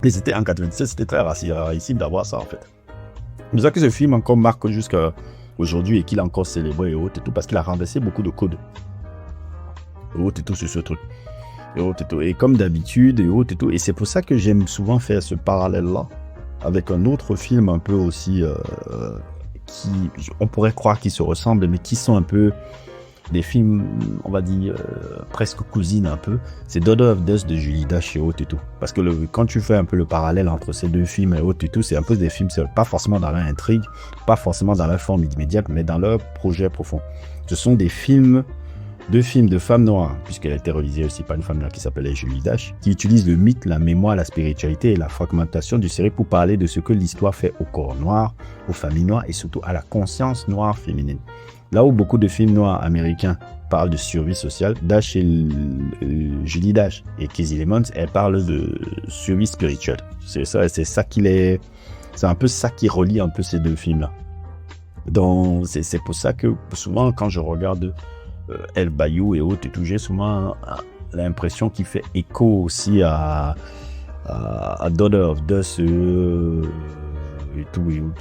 Et c'était en 97, c'était très rarissime d'avoir ça en fait. C'est pour ça que ce film encore marque jusqu'à aujourd'hui et qu'il est encore célébré et autres et tout, parce qu'il a renversé beaucoup de codes et autres et tout sur ce truc. Et autres et tout. Et comme d'habitude et autres et tout. Et c'est pour ça que j'aime souvent faire ce parallèle-là avec un autre film un peu aussi qui, on pourrait croire qu'ils se ressemblent, mais qui sont un peu des films, on va dire, presque cousines un peu. C'est Daughter of Dust de Julie Dash et autres et tout. Parce que quand tu fais un peu le parallèle entre ces deux films et autres et tout, c'est un peu des films, c'est pas forcément dans leur intrigue, pas forcément dans leur forme immédiate, mais dans leur projet profond. Ce sont des films, deux films de femmes noires, puisqu'elle a été réalisée aussi par une femme noire qui s'appelait Julie Dash, qui utilise le mythe, la mémoire, la spiritualité et la fragmentation du série pour parler de ce que l'histoire fait au corps noir, aux familles noires et surtout à la conscience noire féminine. Là où beaucoup de films noirs américains parlent de survie sociale, Dash et Julie Dash et Casey Lemons, elles parlent de survie spirituelle. C'est un peu ça qui relie un peu ces deux films-là. Donc, c'est pour ça que souvent, quand je regarde El Bayou et autres et tout, j'ai souvent l'impression qu'il fait écho aussi à Daughter of Dust et tout.